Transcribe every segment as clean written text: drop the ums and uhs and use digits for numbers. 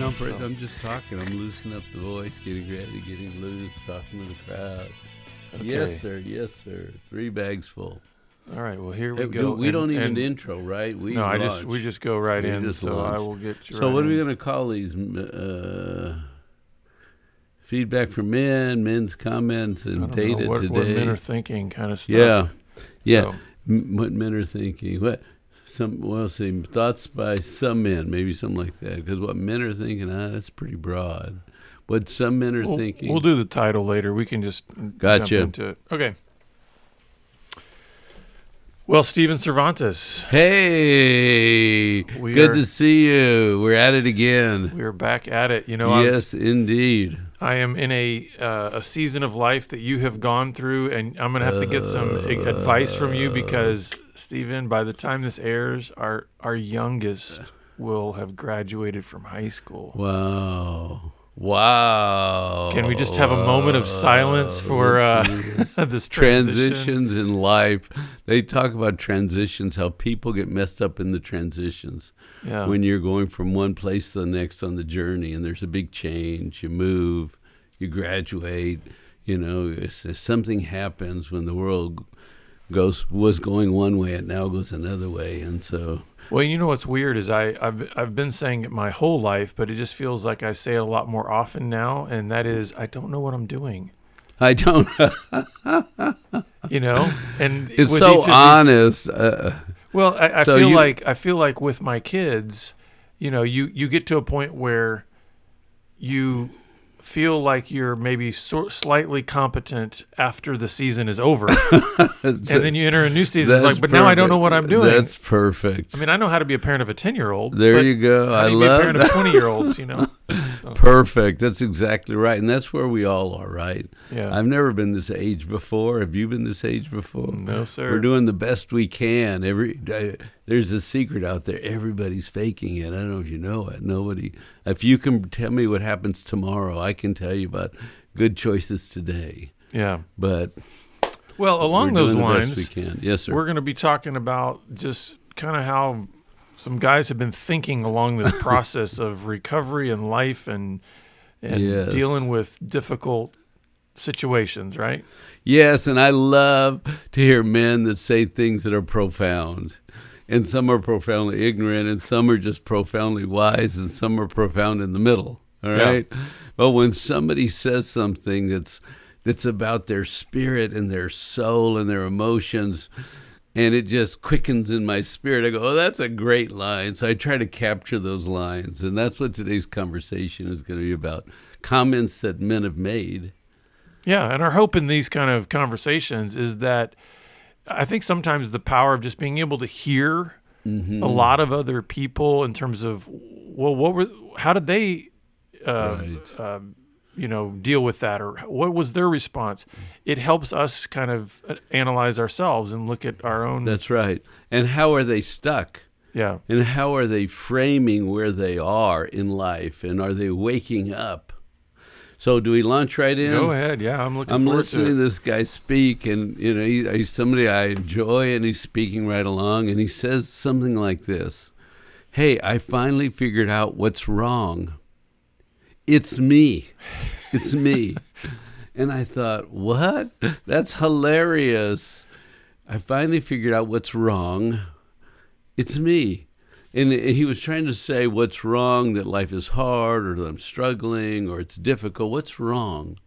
No, Brett, I'm just talking. I'm loosening up the voice, getting ready, getting loose, talking to the crowd. Okay. Yes, sir. Yes, sir. 3 bags full. All right. Well, here we Hey, go. we don't even intro, right? We launch. we just go right We in. just So launch. I will get you. So right what are we in. going to call these? Feedback from men, men's comments, I and don't data know what today. men are thinking, kind of stuff. Yeah. So, What men are thinking. Thoughts by some men, maybe something like that. Because what men are thinking, that's pretty broad. What some men are thinking. We'll do the title later. We can just Gotcha. jump into it. Okay. Well, Steven Cervantes, Hey, good to see you. We're at it again. we are back at it. You know, Yes, indeed. I am in a season of life that you have gone through, and I'm going to have to get some advice from you because, Steven, by the time this airs, our youngest will have graduated from high school. Wow. Can we just have a moment of silence for this transition? Transitions in life. They talk about transitions, how people get messed up in the transitions. Yeah. When you're going from one place to the next on the journey, and there's a big change, you move, you graduate, if something happens when the world was going one way, it now goes another way, and so. Well, you know what's weird is I've been saying it my whole life, but it just feels like I say it a lot more often now, and that is I don't know what I'm doing. I don't. And It's with so each of honest. Well, I So feel like with my kids, you get to a point where you feel like you're maybe slightly competent after the season is over, and then you enter a new season. It's like, but now I don't know what I'm doing. That's perfect. I mean, I know how to be a parent of a 10-year-old. There you go. How do you be a parent of 20-year-olds? Perfect. That's exactly right, and that's where we all are, right? Yeah. I've never been this age before. Have you been this age before? No, sir. We're doing the best we can. There's a secret out there. Everybody's faking it. I don't know if you know it. Nobody. If you can tell me what happens tomorrow, I can tell you about good choices today. Yeah. But well, along we're those doing the lines, best we can. Yes, sir. we're going to be talking about just kind of how some guys have been thinking along this process of recovery and life and Yes. dealing with difficult situations, right? Yes, and I love to hear men that say things that are profound. And some are profoundly ignorant, and some are just profoundly wise, and some are profound in the middle. All right? Yeah. But when somebody says something that's about their spirit and their soul and their emotions, and it just quickens in my spirit, I go, oh, that's a great line. So I try to capture those lines. And that's what today's conversation is going to be about. Comments that men have made. Yeah, and our hope in these kind of conversations is that I think sometimes the power of just being able to hear a lot of other people in terms of, well, how did they, deal with that, or what was their response? It helps us kind of analyze ourselves and look at our own. That's right. And how are they stuck? Yeah. And how are they framing where they are in life? And are they waking up? So do we launch right in? Go ahead. Yeah, I'm looking forward to it. I'm listening to this guy speak, and he's somebody I enjoy, and he's speaking right along, and he says something like this: "Hey, I finally figured out what's wrong. It's me. It's me." And I thought, what? That's hilarious. I finally figured out what's wrong. It's me. And he was trying to say what's wrong, that life is hard, or that I'm struggling, or it's difficult. What's wrong?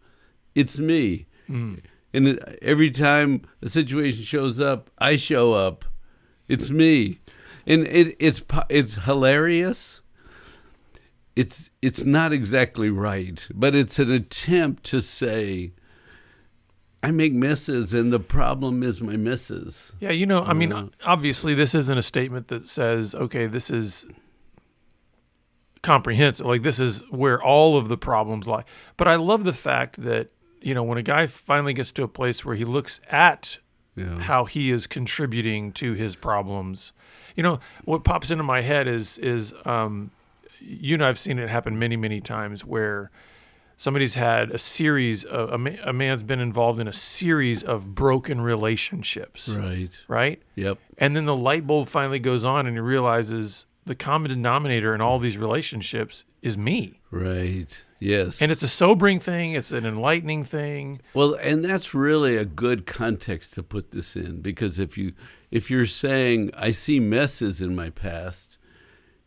It's me. Mm. And every time a situation shows up, I show up. It's me. And it's hilarious. It's not exactly right, but it's an attempt to say, I make misses, and the problem is my misses. Yeah, I mean, obviously this isn't a statement that says, okay, this is comprehensive. Like, this is where all of the problems lie. But I love the fact that, when a guy finally gets to a place where he looks at how he is contributing to his problems, what pops into my head is I've seen it happen many, many times where somebody's had a series of, a man's been involved in a series of broken relationships. Right. Right? Yep. And then the light bulb finally goes on and he realizes the common denominator in all these relationships is me. Right. Yes. And it's a sobering thing. It's an enlightening thing. Well, and that's really a good context to put this in, because if you're saying, I see messes in my past,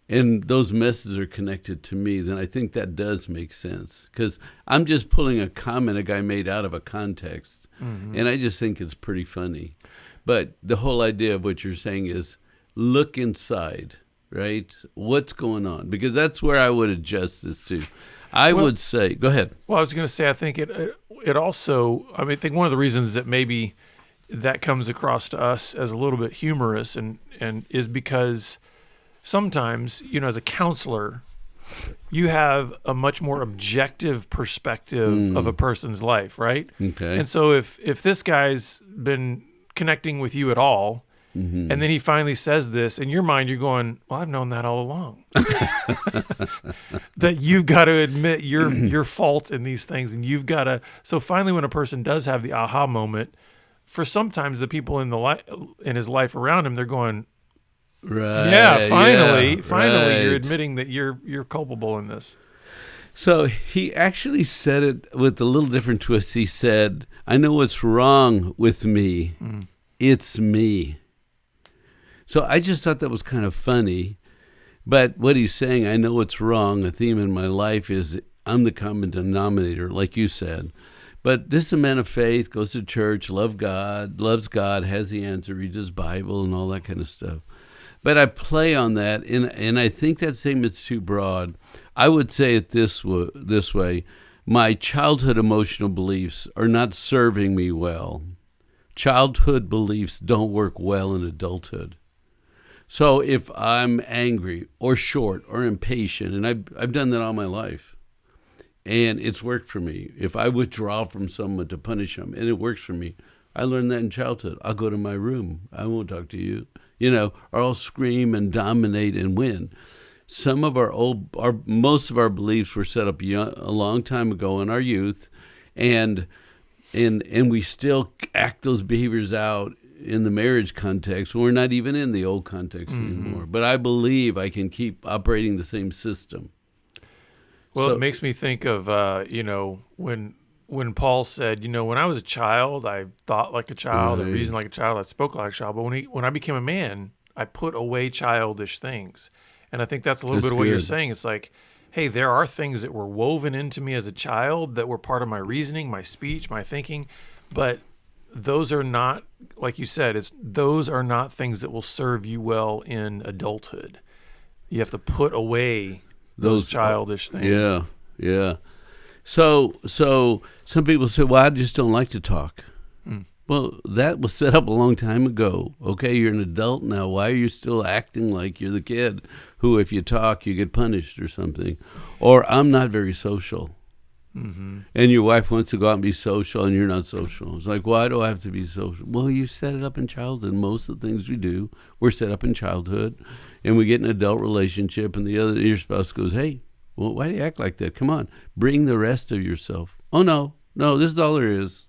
and those messes are connected to me, then I think that does make sense. Because I'm just pulling a comment a guy made out of a context, and I just think it's pretty funny. But the whole idea of what you're saying is look inside, right? What's going on? Because that's where I would adjust this to. I would say, go ahead. Well, I was going to say, I think it also, I think one of the reasons that maybe that comes across to us as a little bit humorous and is because sometimes, as a counselor, you have a much more objective perspective of a person's life, right? Okay. And so if this guy's been connecting with you at all, and then he finally says this, in your mind, you're going, well, I've known that all along. That you've got to admit your fault in these things, and you've got to. So finally, when a person does have the aha moment, for sometimes the people in his life around him, they're going, right, yeah, finally, right. You're admitting that you're culpable in this. So he actually said it with a little different twist. He said, I know what's wrong with me. It's me. So I just thought that was kind of funny. But what he's saying, I know what's wrong. A theme in my life is I'm the common denominator, like you said. But this is a man of faith, goes to church, loves God, has the answer, reads his Bible and all that kind of stuff. But I play on that, and I think that statement's too broad. I would say it this way. My childhood emotional beliefs are not serving me well. Childhood beliefs don't work well in adulthood. So if I'm angry or short or impatient, and I've done that all my life, and it's worked for me. If I withdraw from someone to punish them, and it works for me, I learned that in childhood. I'll go to my room. I won't talk to you, or I'll scream and dominate and win. Some of most of our beliefs were set up a long time ago in our youth, and we still act those behaviors out in the marriage context when we're not even in the old context anymore. But I believe I can keep operating the same system. Well, it makes me think of, when Paul said, when I was a child, I thought like a child, I reasoned like a child, I spoke like a child. But when I became a man, I put away childish things. And I think that's a little bit of what you're saying. It's like, hey, there are things that were woven into me as a child that were part of my reasoning, my speech, my thinking, but those are not, like you said, those are not things that will serve you well in adulthood. You have to put away those childish things. Yeah. So some people say, well, I just don't like to talk. Well, that was set up a long time ago. Okay, you're an adult now. Why are you still acting like you're the kid who, if you talk, you get punished or something? Or I'm not very social. And your wife wants to go out and be social, and you're not social. It's like, why do I have to be social? Well, you set it up in childhood. Most of the things we do, we're set up in childhood, and we get an adult relationship, and your spouse goes, hey, well, why do you act like that? Come on, bring the rest of yourself. Oh, no, this is all there is.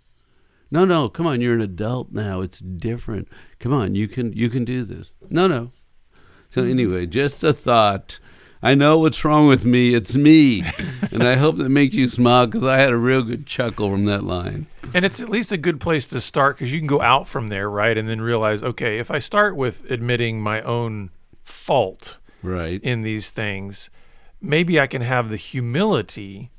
No, come on, you're an adult now. It's different. Come on, you can do this. No. So anyway, just a thought. I know what's wrong with me. It's me. And I hope that makes you smile, because I had a real good chuckle from that line. And it's at least a good place to start, because you can go out from there, right? And then realize, okay, if I start with admitting my own fault in these things, maybe I can have the humility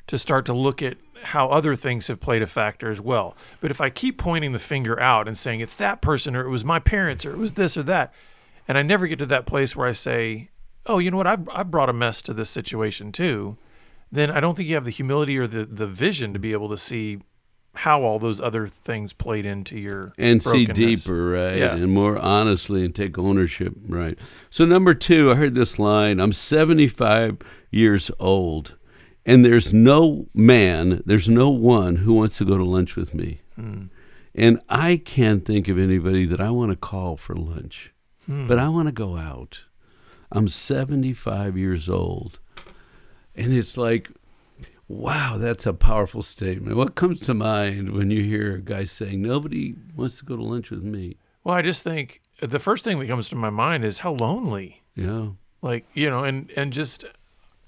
to start to look at how other things have played a factor as well. But if I keep pointing the finger out and saying it's that person, or it was my parents, or it was this or that, and I never get to that place where I say, oh, you know what, I've brought a mess to this situation too, then I don't think you have the humility or the vision to be able to see how all those other things played into your and brokenness. See deeper, right? Yeah. And more honestly, and take ownership, right? So number 2, I heard this line, I'm 75 years old, and there's no one who wants to go to lunch with me. And I can't think of anybody that I want to call for lunch, but I want to go out. I'm 75 years old. And it's like, wow, that's a powerful statement. What comes to mind when you hear a guy saying, nobody wants to go to lunch with me? Well, I just think the first thing that comes to my mind is how lonely. Yeah. Like, and just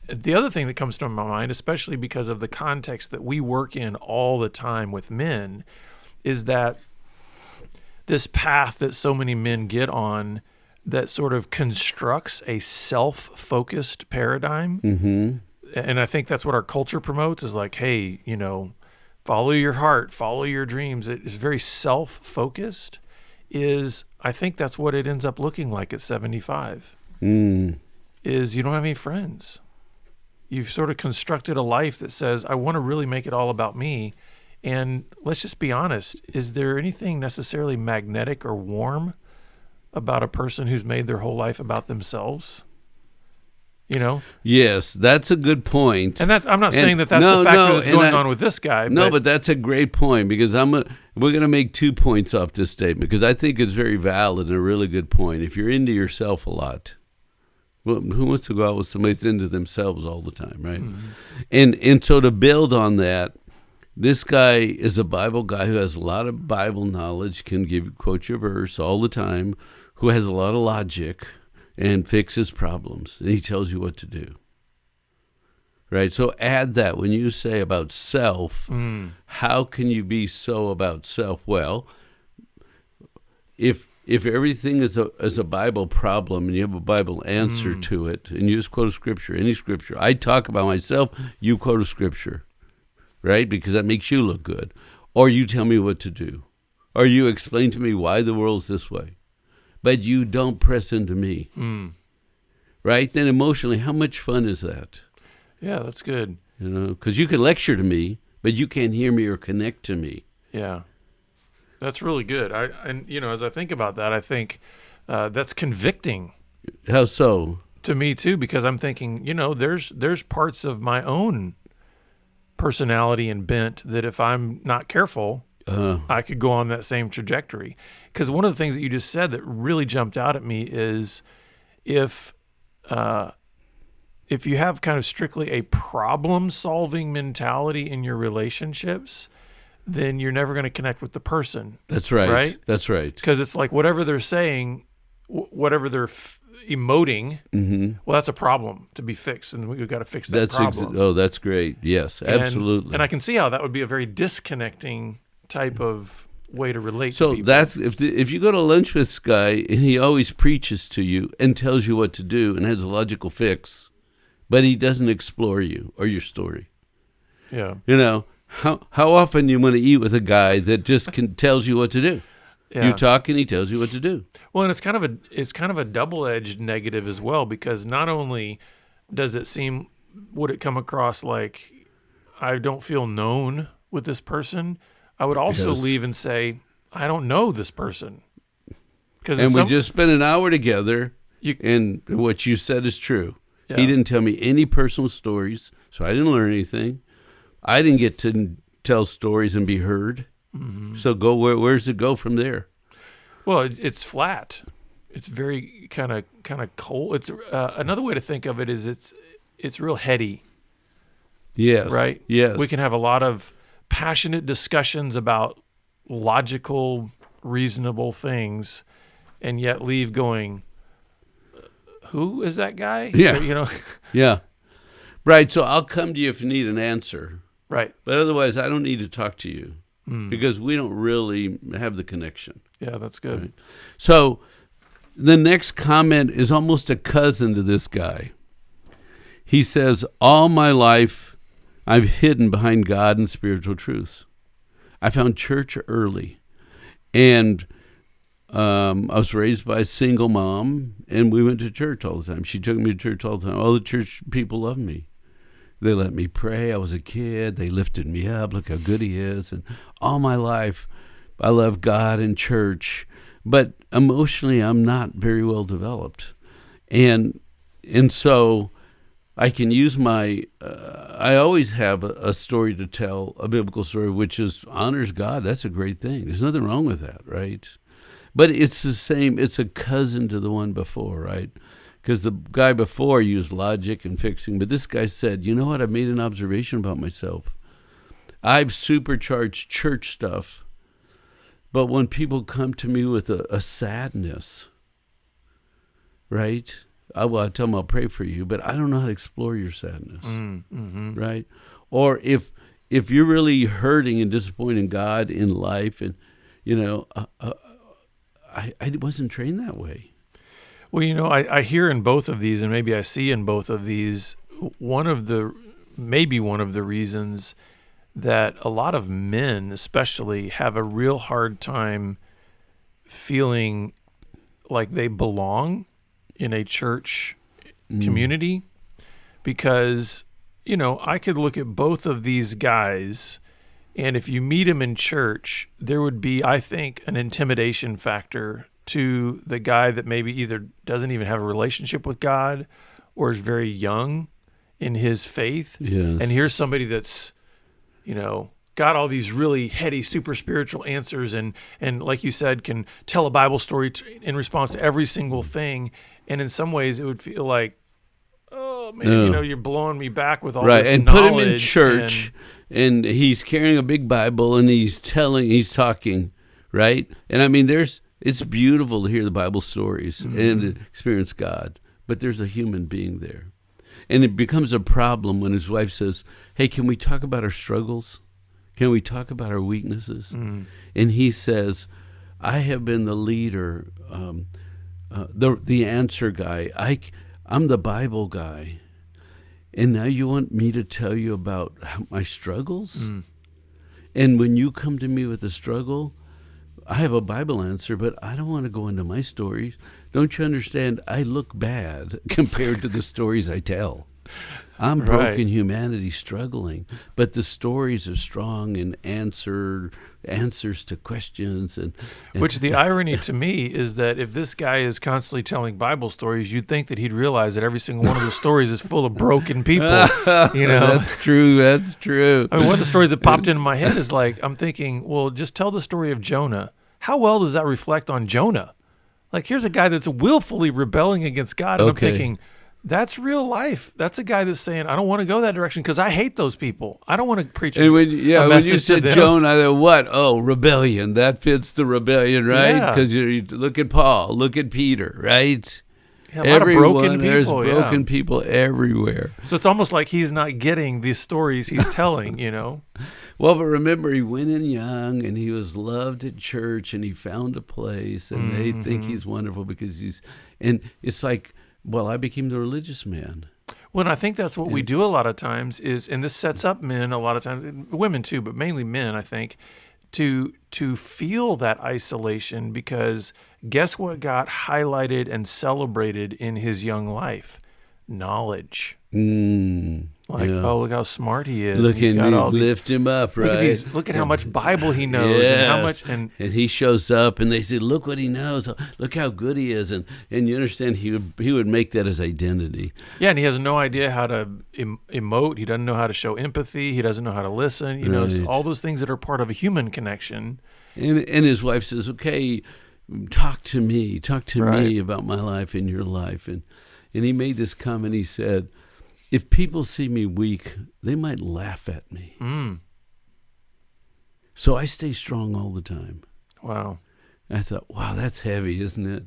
the other thing that comes to my mind, especially because of the context that we work in all the time with men, is that this path that so many men get on that sort of constructs a self-focused paradigm. Mm-hmm. And I think that's what our culture promotes is like, hey, follow your heart, follow your dreams. It is very self-focused. I think that's what it ends up looking like at 75. Is you don't have any friends. You've sort of constructed a life that says, I want to really make it all about me. And let's just be honest. Is there anything necessarily magnetic or warm about a person who's made their whole life about themselves? Yes, that's a good point. And I'm not saying that's the factor that's going on with this guy. No, but that's a great point, because we're going to make 2 points off this statement, because I think it's very valid and a really good point. If you're into yourself a lot, well, who wants to go out with somebody that's into themselves all the time, right? Mm-hmm. And so to build on that, this guy is a Bible guy who has a lot of Bible knowledge, can quote your verse all the time, who has a lot of logic and fixes problems, and he tells you what to do. Right? So add that when you say about self, how can you be so about self? Well, if everything is a Bible problem and you have a Bible answer to it, and you just quote a scripture, any scripture, I talk about myself, you quote a scripture, right? Because that makes you look good. Or you tell me what to do. Or you explain to me why the world's this way. But you don't press into me. Right? Then emotionally, how much fun is that? Yeah, that's good. Because you can lecture to me, but you can't hear me or connect to me. Yeah. That's really good. As I think about that, I think that's convicting. How so? To me too, because I'm thinking, there's parts of my own personality and bent that if I'm not careful, I could go on that same trajectory. Because one of the things that you just said that really jumped out at me is if you have kind of strictly a problem-solving mentality in your relationships, then you're never going to connect with the person. That's right. Right? That's right. Because it's like whatever they're saying, whatever they're emoting, well, that's a problem to be fixed, and we've got to fix that problem. That's great. Yes, absolutely. And I can see how that would be a very disconnecting type of way to relate to people. That's if you go to lunch with this guy and he always preaches to you and tells you what to do and has a logical fix, but he doesn't explore you or your story. Yeah. How often you want to eat with a guy that just tells you what to do? Yeah. You talk and he tells you what to do. Well, and it's kind of a double-edged negative as well, because not only would it come across like I don't feel known with this person, I would also leave and say, I don't know this person. And we just spent an hour together, and what you said is true. Yeah. He didn't tell me any personal stories, so I didn't learn anything. I didn't get to tell stories and be heard. Mm-hmm. So where's it go from there? Well, it's flat. It's very kind of cold. It's another way to think of it is it's real heady. Yes. Right? Yes. We can have a lot of passionate discussions about logical, reasonable things, and yet leave going, who is that guy? Yeah. Yeah. Right. So I'll come to you if you need an answer. Right. But otherwise, I don't need to talk to you because we don't really have the connection. Yeah, that's good. Right? So the next comment is almost a cousin to this guy. He says, all my life, I've hidden behind God and spiritual truths. I found church early. And I was raised by a single mom, and we went to church all the time. She took me to church all the time. All the church people loved me. They let me pray. I was a kid. They lifted me up. Look how good he is. And all my life, I love God and church. But emotionally, I'm not very well developed. And so I can use I always have a story to tell, a biblical story, which honors God. That's a great thing. There's nothing wrong with that, right? But it's the same. It's a cousin to the one before, right? Because the guy before used logic and fixing, but this guy said, you know what? I've made an observation about myself. I've supercharged church stuff, but when people come to me with a sadness, right? I tell them I'll pray for you, but I don't know how to explore your sadness, right? Or if you're really hurting and disappointed in God in life, and I wasn't trained that way. Well, I hear in both of these, and maybe I see in both of these, one of the reasons that a lot of men especially have a real hard time feeling like they belong in a church community, because, I could look at both of these guys, and if you meet them in church, there would be, I think, an intimidation factor to the guy that maybe either doesn't even have a relationship with God or is very young in his faith. Yes. And here's somebody that's, got all these really heady, super spiritual answers, and like you said, can tell a Bible story in response to every single thing. And in some ways, it would feel like, oh man, you're blowing me back with all right. this And knowledge. Put him in church, and he's carrying a big Bible, and he's talking, right? And I mean, it's beautiful to hear the Bible stories and experience God, but there's a human being there. And it becomes a problem when his wife says, hey, can we talk about our struggles? Can we talk about our weaknesses? And he says, I have been the leader, the answer guy. I'm the Bible guy. And now you want me to tell you about my struggles? And when you come to me with a struggle, I have a Bible answer, but I don't want to go into my stories. Don't you understand? I look bad compared to the stories I tell. I'm broken humanity struggling, but the stories are strong and answers to questions. And which the irony to me is that if this guy is constantly telling Bible stories, you'd think that he'd realize that every single one of the stories is full of broken people. That's true. I mean, one of the stories that popped into my head is like, I'm thinking, well, just tell the story of Jonah. How well does that reflect on Jonah? Like, here's a guy that's willfully rebelling against God, and I'm thinking, that's real life. That's a guy that's saying, I don't want to go that direction because I hate those people. I don't want to preach a message when you said to them. Jonah, I thought, what? Oh, rebellion. That fits the rebellion, right? Because you look at Paul, look at Peter, right? Yeah, a lot of broken people. There's broken people everywhere. So it's almost like he's not getting the stories he's telling, Well, but remember, he went in young, and he was loved at church, and he found a place, and they think he's wonderful because and it's like, well, I became the religious man. Well, and I think that's what we do a lot of times and this sets up men a lot of times, women too, but mainly men, I think, to feel that isolation, because guess what got highlighted and celebrated in his young life? Knowledge. Oh, look how smart he is. Look, and lift him up, right? Look at how much Bible he knows, and how much. And he shows up, and they say, "Look what he knows. Look how good he is." And you understand, he would make that his identity. Yeah, and he has no idea how to emote. He doesn't know how to show empathy. He doesn't know how to listen. It's all those things that are part of a human connection. And his wife says, "Okay, talk to me about my life and your life." And he made this comment. He said, if people see me weak, they might laugh at me. So I stay strong all the time. Wow. I thought, wow, that's heavy, isn't it?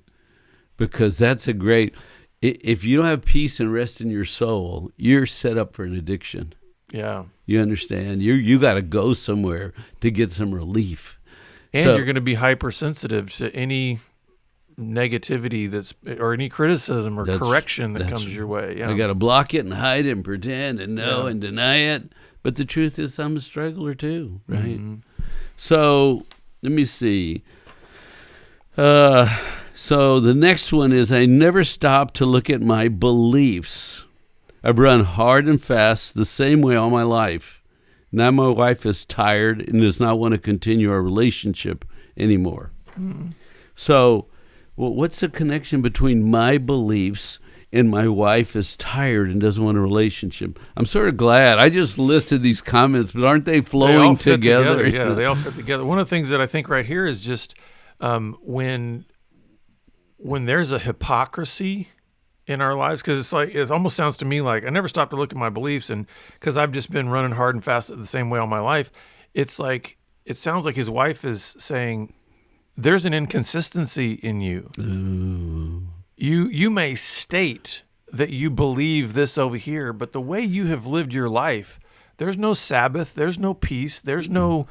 Because that's a great, if you don't have peace and rest in your soul, you're set up for an addiction. Yeah. You understand? You got to go somewhere to get some relief. And you're going to be hypersensitive to any negativity or any criticism or correction that comes your way. Yeah. I got to block it and hide it and pretend and know and deny it. But the truth is, I'm a struggler too, right? So let me see. So the next one is, I never stop to look at my beliefs. I've run hard and fast the same way all my life. Now my wife is tired and does not want to continue our relationship anymore. So what's the connection between my beliefs and my wife is tired and doesn't want a relationship? I'm sort of glad. I just listed these comments, but aren't they flowing together? Yeah, they all fit together. One of the things that I think right here is just when there's a hypocrisy in our lives, because it's like, it almost sounds to me like I never stopped to look at my beliefs, and because I've just been running hard and fast the same way all my life, it's like, it sounds like his wife is saying, there's an inconsistency in you. you may state that you believe this over here, but the way you have lived your life, there's no Sabbath, there's no peace, there's no,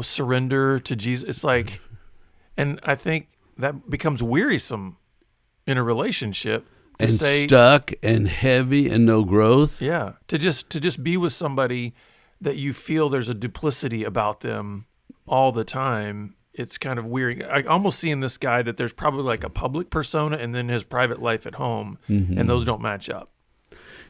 surrender to Jesus. It's like, and I think that becomes wearisome in a relationship. And stuck and heavy and no growth. Yeah, to just be with somebody that you feel there's a duplicity about them all the time. It's kind of weird. I almost see in this guy that there's probably like a public persona and then his private life at home, and those don't match up.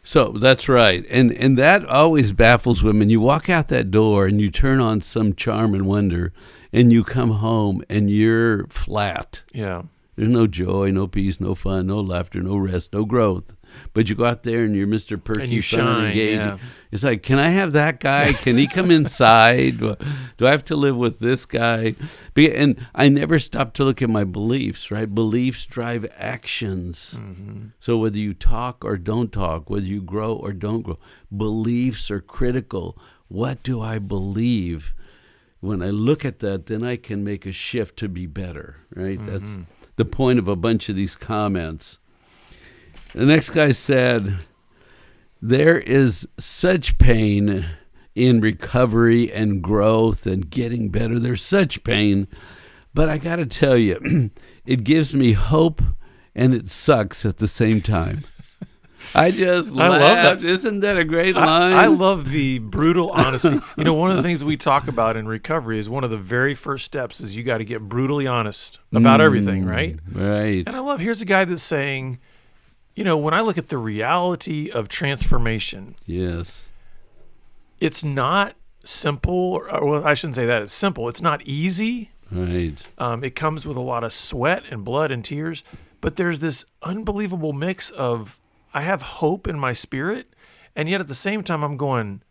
So that's right. And that always baffles women. You walk out that door and you turn on some charm and wonder, and you come home and you're flat. Yeah. There's no joy, no peace, no fun, no laughter, no rest, no growth. But you go out there and you're Mr. Perky, and you fun, shine. engaging. Yeah. It's like, can I have that guy? Can he come inside? Do I have to live with this guy? And I never stop to look at my beliefs, right? Beliefs drive actions. So whether you talk or don't talk, whether you grow or don't grow, beliefs are critical. What do I believe? When I look at that, then I can make a shift to be better, right? That's the point of a bunch of these comments. The next guy said, there is such pain in recovery and growth and getting better. There's such pain. But I got to tell you, it gives me hope and it sucks at the same time. I just laughed. Love that. Isn't that a great line? I love the brutal honesty. One of the things we talk about in recovery is one of the very first steps is you got to get brutally honest about everything, right? Right. And I love, here's a guy that's saying, when I look at the reality of transformation, yes, it's not simple. Well, I shouldn't say that. It's simple. It's not easy. Right. It comes with a lot of sweat and blood and tears. But there's this unbelievable mix of, I have hope in my spirit, and yet at the same time I'm going,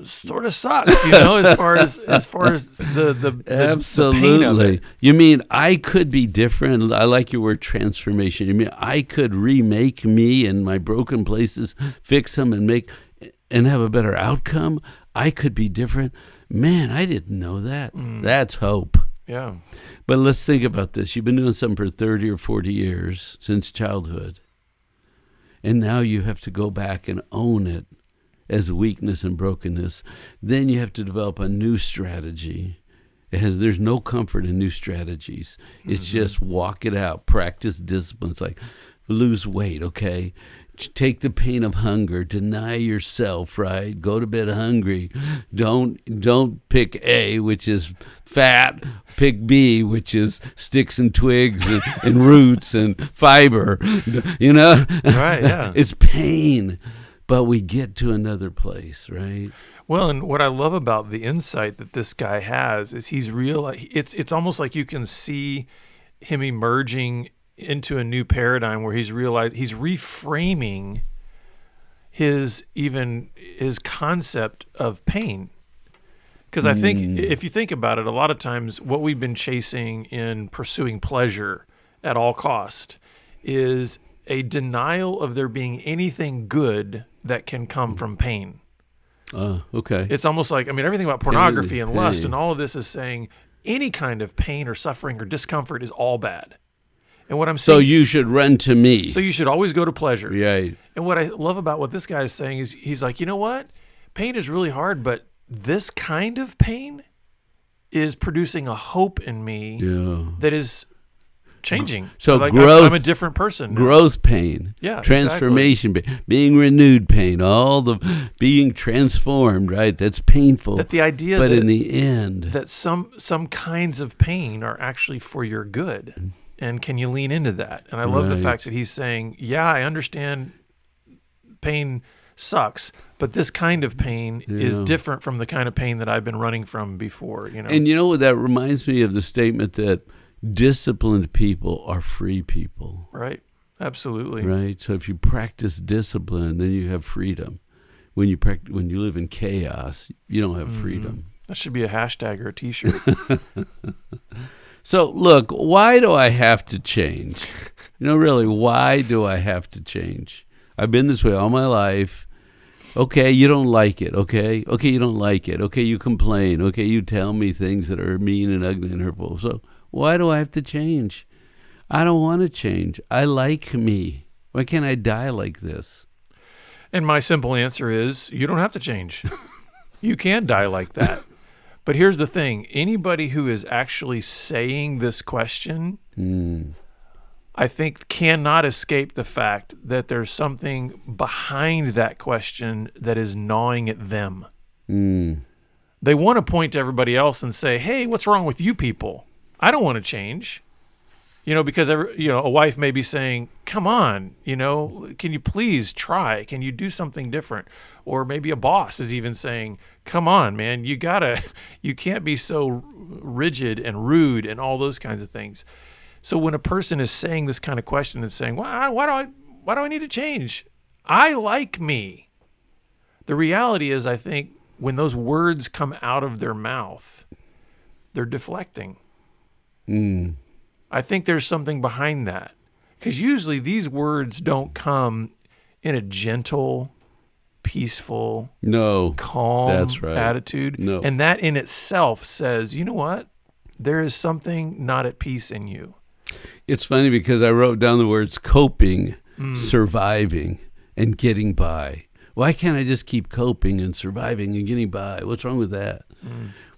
sort of sucks, as far as the absolutely. The pain of it. You mean I could be different? I like your word transformation. You mean I could remake me and my broken places, fix them and have a better outcome? I could be different. Man, I didn't know that. That's hope. Yeah. But let's think about this. You've been doing something for 30 or 40 years since childhood. And now you have to go back and own it as weakness and brokenness. Then you have to develop a new strategy. There's no comfort in new strategies. It's just walk it out, practice discipline. It's like lose weight, okay? Take the pain of hunger, deny yourself, right? Go to bed hungry. Don't pick A, which is fat. Pick B, which is sticks and twigs and roots and fiber. Right, yeah. It's pain, but we get to another place, right? Well, and what I love about the insight that this guy has is he's realized it's almost like you can see him emerging into a new paradigm where he's realized he's reframing his concept of pain. Because I think if you think about it, a lot of times what we've been chasing in pursuing pleasure at all cost is a denial of there being anything good that can come from pain. Okay. It's almost like, everything about pornography and lust and all of this is saying any kind of pain or suffering or discomfort is all bad. And what I'm saying, so you should run to me. So you should always go to pleasure. Right. And what I love about what this guy is saying is he's like, you know what? Pain is really hard, but this kind of pain is producing a hope in me that is changing. So like growth, I'm a different person now. Growth pain. Yeah, transformation pain, being renewed pain, all the being transformed, right? That's painful. That the idea but in the end that some kinds of pain are actually for your good. And can you lean into that? And I love the fact that he's saying, yeah, I understand pain sucks, but this kind of pain is different from the kind of pain that I've been running from before. And that reminds me of the statement that disciplined people are free people. Right. Absolutely. Right. So if you practice discipline, then you have freedom. When you live in chaos, you don't have freedom. That should be a hashtag or a T-shirt. So, look, why do I have to change? Really, why do I have to change? I've been this way all my life. Okay, you don't like it, okay? Okay, you don't like it. Okay, you complain. Okay, you tell me things that are mean and ugly and hurtful. So, why do I have to change? I don't want to change. I like me. Why can't I die like this? And my simple answer is, you don't have to change. You can die like that. But here's the thing. Anybody who is actually saying this question, I think cannot escape the fact that there's something behind that question that is gnawing at them. They want to point to everybody else and say, hey, what's wrong with you people? I don't want to change. Because a wife may be saying, come on, can you please try? Can you do something different? Or maybe a boss is even saying, come on, man, you can't be so rigid and rude and all those kinds of things. So when a person is saying this kind of question and saying, why do I need to change? I like me. The reality is, I think when those words come out of their mouth, they're deflecting. I think there's something behind that, because usually these words don't come in a gentle, peaceful, calm attitude. No. And that in itself says, you know what? There is something not at peace in you. It's funny because I wrote down the words coping, surviving, and getting by. Why can't I just keep coping and surviving and getting by? What's wrong with that?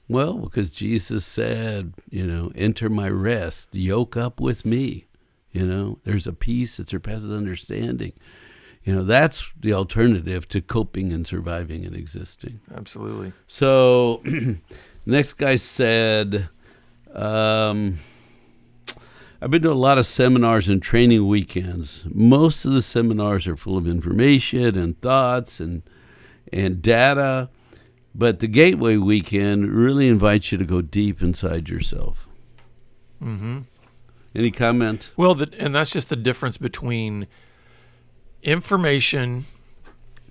Well, because Jesus said, enter my rest, yoke up with me. There's a peace that surpasses understanding. That's the alternative to coping and surviving and existing. Absolutely. So, next guy said, I've been to a lot of seminars and training weekends. Most of the seminars are full of information and thoughts and data. But the Gateway Weekend really invites you to go deep inside yourself. Any comment? Well, and that's just the difference between information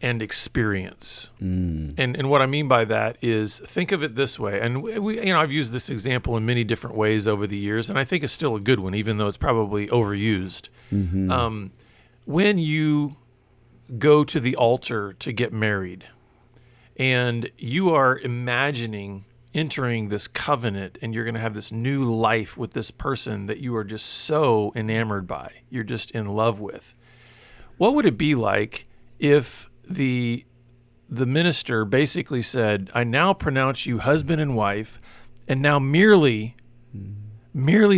and experience. And what I mean by that is, think of it this way. And I've used this example in many different ways over the years, and I think it's still a good one, even though it's probably overused. When you go to the altar to get married, and you are imagining entering this covenant, and you're going to have this new life with this person that you are just so enamored by, you're just in love with. What would it be like if the minister basically said, I now pronounce you husband and wife, and now merely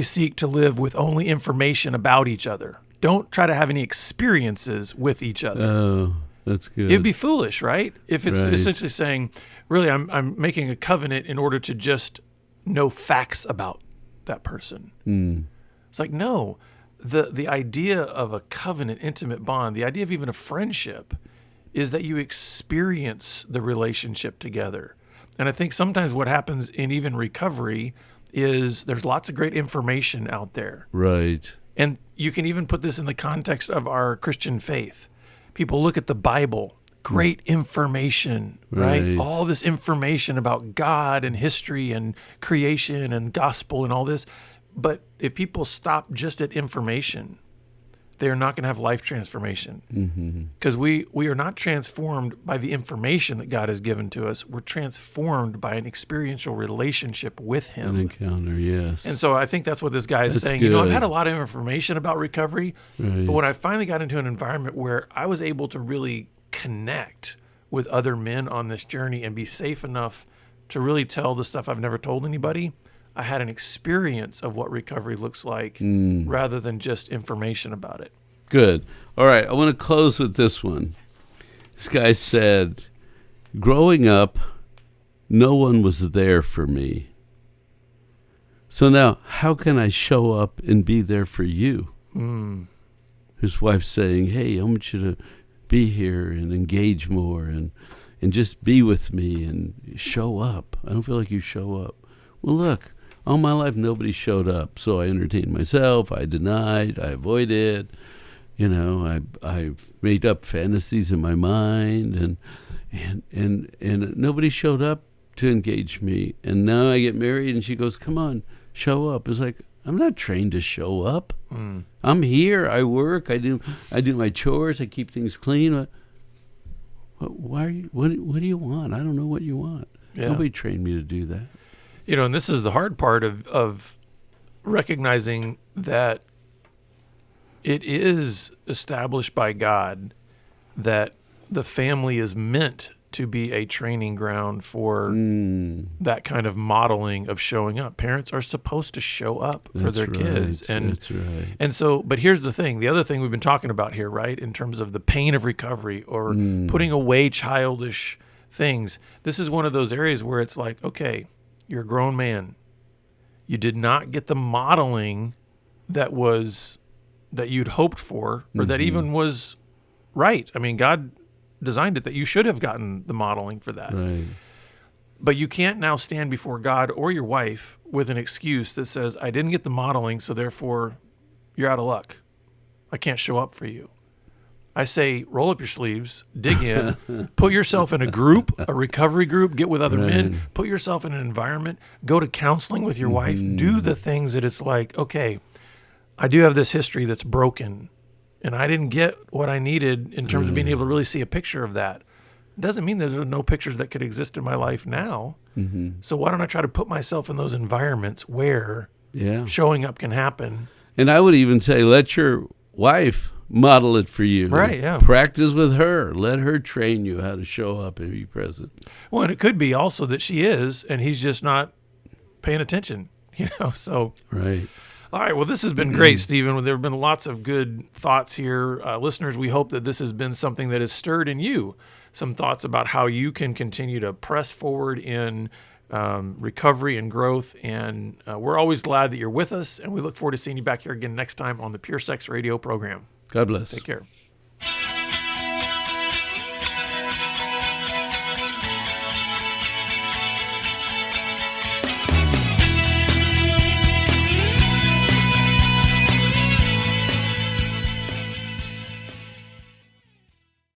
seek to live with only information about each other. Don't try to have any experiences with each other. Oh. That's good. It'd be foolish, right? If it's essentially saying, really, I'm making a covenant in order to just know facts about that person. It's like, no, the idea of a covenant, intimate bond, the idea of even a friendship is that you experience the relationship together. And I think sometimes what happens in even recovery is there's lots of great information out there. Right. And you can even put this in the context of our Christian faith. People look at the Bible, great information, right? All this information about God and history and creation and gospel and all this. But if people stop just at information, they are not going to have life transformation. Because we are not transformed by the information that God has given to us. We're transformed by an experiential relationship with Him. An encounter, yes. And so I think that's what this guy is saying. Good. I've had a lot of information about recovery, but when I finally got into an environment where I was able to really connect with other men on this journey and be safe enough to really tell the stuff I've never told anybody, I had an experience of what recovery looks like rather than just information about it. Good. All right. I want to close with this one. This guy said, growing up, no one was there for me. So now, how can I show up and be there for you? His wife's saying, hey, I want you to be here and engage more and just be with me and show up. I don't feel like you show up. Well, look. All my life, nobody showed up, so I entertained myself. I denied. I avoided. I made up fantasies in my mind, and nobody showed up to engage me. And now I get married, and she goes, "Come on, show up." It's like, I'm not trained to show up. I'm here. I work. I do my chores. I keep things clean. Why are you? What do you want? I don't know what you want. Yeah. Nobody trained me to do that. And this is the hard part of recognizing that it is established by God that the family is meant to be a training ground for that kind of modeling of showing up. Parents are supposed to show up for their kids. And that's right. And so, but here's the thing. The other thing we've been talking about here, right, in terms of the pain of recovery or putting away childish things, this is one of those areas where it's like, okay, you're a grown man. You did not get the modeling that you'd hoped for, or that even was right. I mean, God designed it that you should have gotten the modeling for that. Right. But you can't now stand before God or your wife with an excuse that says, I didn't get the modeling, so therefore you're out of luck. I can't show up for you. I say, roll up your sleeves, dig in, put yourself in a group, a recovery group, get with other men, put yourself in an environment, go to counseling with your wife, do the things that it's like, okay, I do have this history that's broken, and I didn't get what I needed in terms of being able to really see a picture of that. It doesn't mean that there are no pictures that could exist in my life now. So why don't I try to put myself in those environments where showing up can happen? And I would even say, let your wife model it for you. Right, yeah. Practice with her. Let her train you how to show up and be present. Well, and it could be also that she is, and he's just not paying attention, so. Right. All right, well, this has been great, Stephen. There have been lots of good thoughts here. Listeners, we hope that this has been something that has stirred in you some thoughts about how you can continue to press forward in recovery and growth. And we're always glad that you're with us, and we look forward to seeing you back here again next time on the Pure Sex Radio program. God bless. Take care.